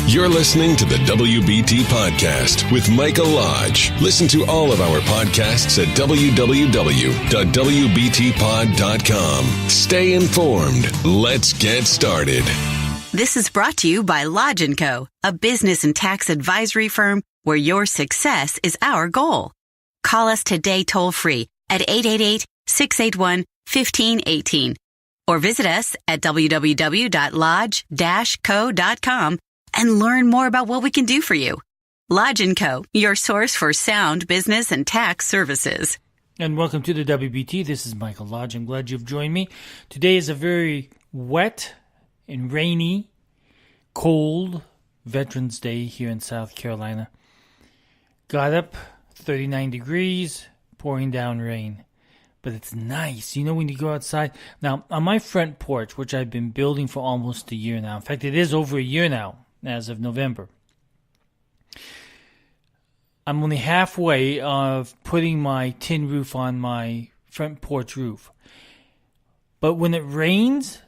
You're listening to the WBT Podcast with Michael Lodge. Listen to all of our podcasts at www.wbtpod.com. Stay informed. Let's get started. This is brought to you by Lodge & Co., a business and tax advisory firm where your success is our goal. Call us today toll-free at 888-681-1518 or visit us at www.lodge-co.com and learn more about what we can do for you. Lodge & Co., your source for sound business and tax services. And welcome to the WBT. This is Michael Lodge. I'm glad you've joined me. Today is a very wet and rainy, cold Veterans Day here in South Carolina. Got up, 39 degrees, pouring down rain. But it's nice, you know, when you go outside. Now, on my front porch, which I've been building for almost a year now. In fact, it is over a year now, as of November. I'm only halfway of putting my tin roof on my front porch roof. But when it rains,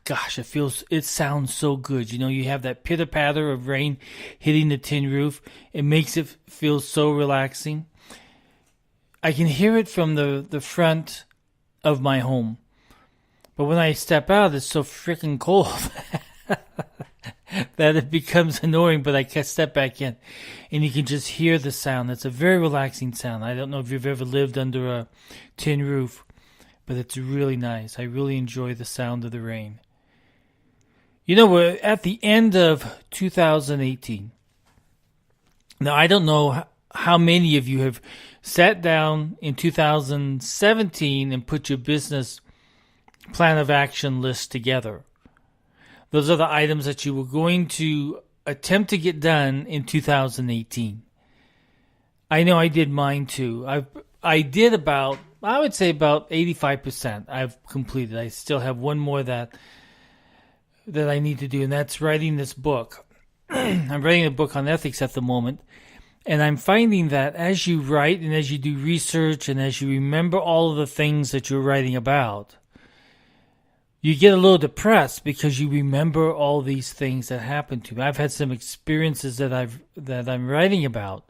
gosh, it sounds so good. You know, you have that pitter-patter of rain hitting the tin roof. It makes it feel so relaxing. I can hear it from the front of my home. But when I step out, it's so freaking cold that it becomes annoying, but I can step back in. And you can just hear the sound. It's a very relaxing sound. I don't know if you've ever lived under a tin roof, but it's really nice. I really enjoy the sound of the rain. You know, we're at the end of 2018. Now, I don't know how many of you have sat down in 2017 and put your business plan of action list together. Those are the items that you were going to attempt to get done in 2018. I know I did mine too. I did about 85% I've completed. I still have one more that I need to do, and that's writing this book. I'm writing a book on ethics at the moment. And I'm finding that as you write and as you do research and as you remember all of the things that you're writing about, you get a little depressed because you remember all these things that happened to me. I've had some experiences that I'm writing about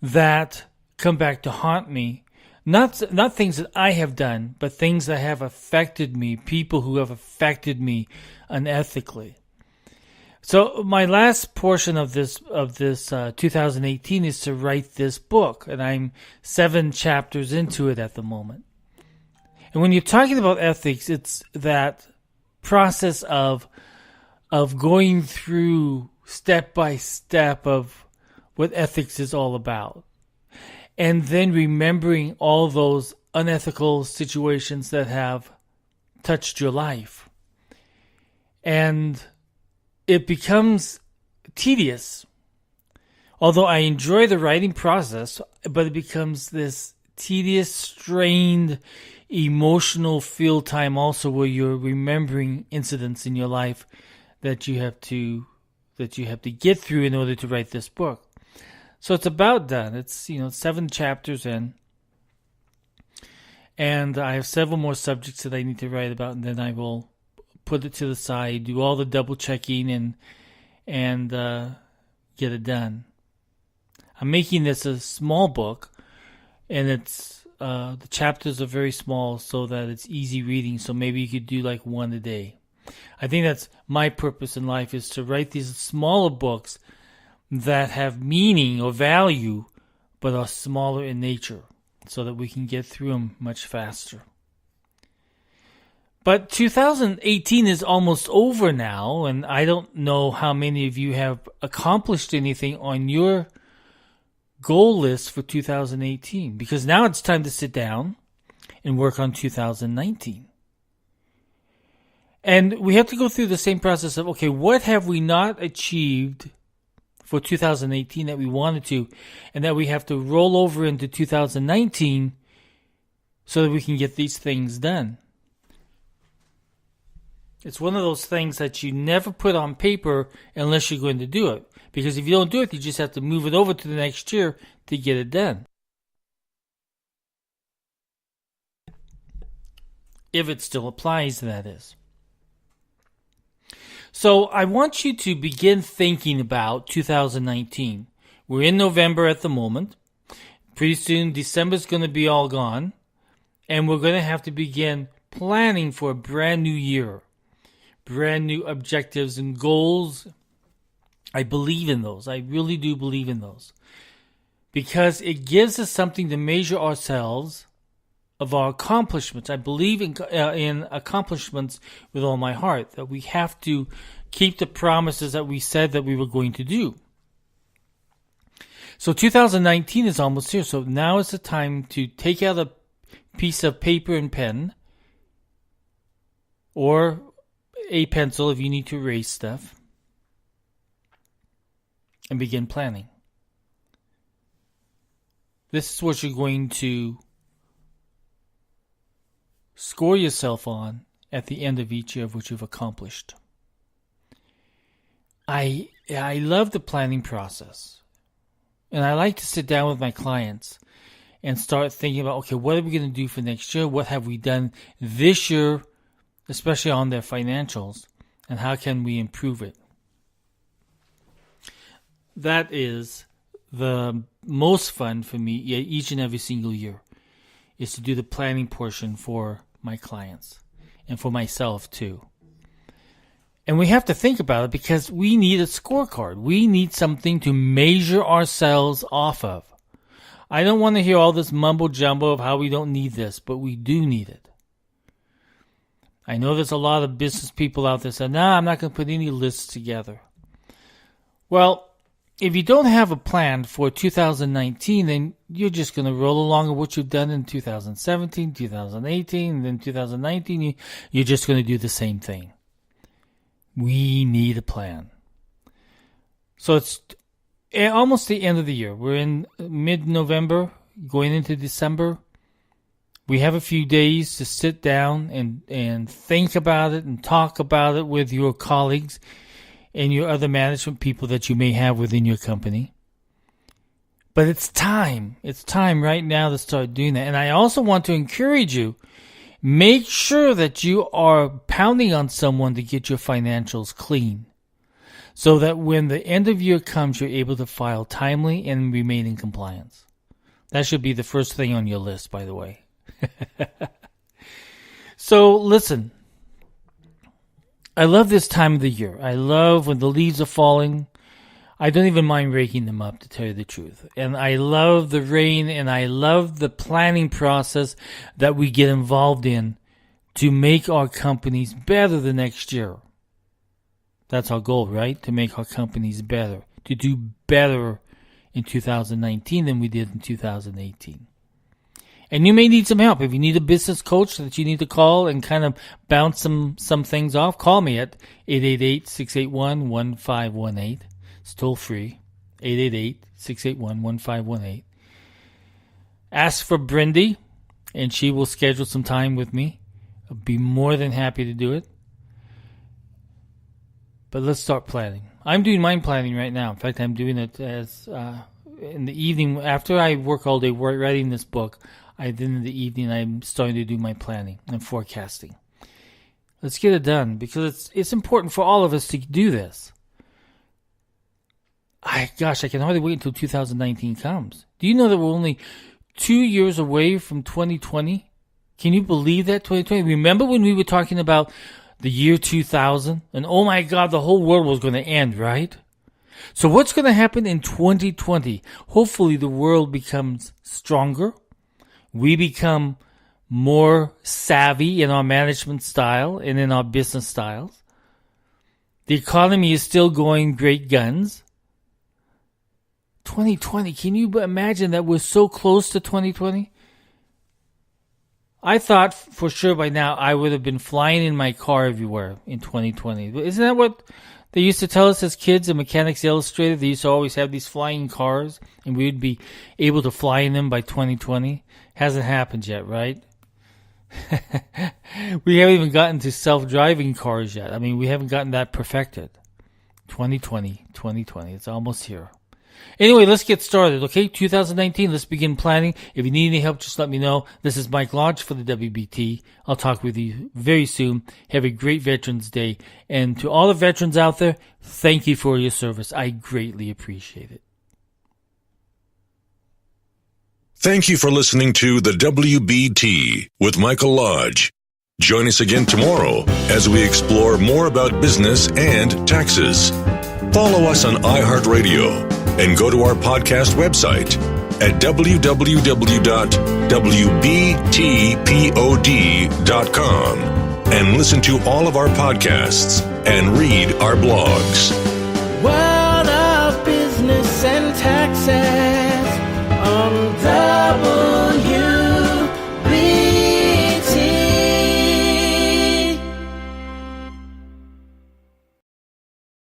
that come back to haunt me. Not things that I have done, but things that have affected me, people who have affected me unethically. So my last portion of this 2018 is to write this book, and I'm 7 chapters into it at the moment. And when you're talking about ethics, it's that process of going through step by step of what ethics is all about, and then remembering all those unethical situations that have touched your life, and it becomes tedious. Although I enjoy the writing process, but it becomes this tedious, strained, emotional feel time also where you're remembering incidents in your life that you have to get through in order to write this book. So it's about done. It's 7 chapters in. And I have several more subjects that I need to write about, and then I will put it to the side, do all the double checking, and get it done. I'm making this a small book, and it's the chapters are very small so that it's easy reading. So maybe you could do like one a day. I think that's my purpose in life, is to write these smaller books that have meaning or value, but are smaller in nature, so that we can get through them much faster. But 2018 is almost over now, and I don't know how many of you have accomplished anything on your goal list for 2018, because now it's time to sit down and work on 2019. And we have to go through the same process of, okay, what have we not achieved for 2018 that we wanted to, and that we have to roll over into 2019 so that we can get these things done. It's one of those things that you never put on paper unless you're going to do it. Because if you don't do it, you just have to move it over to the next year to get it done. If it still applies, that is. So I want you to begin thinking about 2019. We're in November at the moment. Pretty soon, December's going to be all gone. And we're going to have to begin planning for a brand new year. Brand new objectives and goals. I believe in those. I really do believe in those. Because it gives us something to measure ourselves of our accomplishments. I believe in accomplishments with all my heart. That we have to keep the promises that we said that we were going to do. So 2019 is almost here. So now is the time to take out a piece of paper and pen, or a pencil if you need to erase stuff, and begin planning. This is what you're going to score yourself on at the end of each year of what you've accomplished. I love the planning process. And I like to sit down with my clients and start thinking about, okay, what are we going to do for next year? What have we done this year, especially on their financials, and how can we improve it? That is the most fun for me each and every single year, is to do the planning portion for my clients and for myself too. And we have to think about it because we need a scorecard. We need something to measure ourselves off of. I don't want to hear all this mumbo jumbo of how we don't need this, but we do need it. I know there's a lot of business people out there saying, nah, I'm not going to put any lists together. Well, if you don't have a plan for 2019, then you're just going to roll along with what you've done in 2017, 2018, and then 2019. You're just going to do the same thing. We need a plan. So it's almost the end of the year. We're in mid-November, going into December. We have a few days to sit down and think about it and talk about it with your colleagues and your other management people that you may have within your company. But it's time. It's time right now to start doing that. And I also want to encourage you, make sure that you are pounding on someone to get your financials clean, so that when the end of year comes, you're able to file timely and remain in compliance. That should be the first thing on your list, by the way. So listen, I love this time of the year. I love when the leaves are falling. I don't even mind raking them up, to tell you the truth. And I love the rain, and I love the planning process that we get involved in to make our companies better the next year. That's our goal, right? To make our companies better, to do better in 2019 than we did in 2018. And you may need some help. If you need a business coach that you need to call and kind of bounce some things off, call me at 888-681-1518. It's toll free, 888-681-1518. Ask for Brindy, and she will schedule some time with me. I'll be more than happy to do it. But let's start planning. I'm doing mind planning right now. In fact, I'm doing it as in the evening after I work all day writing this book. Then in the evening I'm starting to do my planning and forecasting. Let's get it done because it's important for all of us to do this. I can hardly wait until 2019 comes. Do you know that we're only 2 years away from 2020? Can you believe that, 2020? Remember when we were talking about the year 2000? And oh my God, the whole world was going to end, right? So what's going to happen in 2020? Hopefully the world becomes stronger. We become more savvy in our management style and in our business styles. The economy is still going great guns. 2020, can you imagine that we're so close to 2020? I thought for sure by now I would have been flying in my car everywhere in 2020. Isn't that what they used to tell us as kids in Mechanics Illustrated? They used to always have these flying cars and we would be able to fly in them by 2020. Hasn't happened yet, right? We haven't even gotten to self-driving cars yet. I mean, we haven't gotten that perfected. 2020, it's almost here. Anyway, let's get started, okay? 2019, let's begin planning. If you need any help, just let me know. This is Mike Lodge for the WBT. I'll talk with you very soon. Have a great Veterans Day. And to all the veterans out there, thank you for your service. I greatly appreciate it. Thank you for listening to the WBT with Michael Lodge. Join us again tomorrow as we explore more about business and taxes. Follow us on iHeartRadio and go to our podcast website at www.wbtpod.com and listen to all of our podcasts and read our blogs. World of Business and Taxes.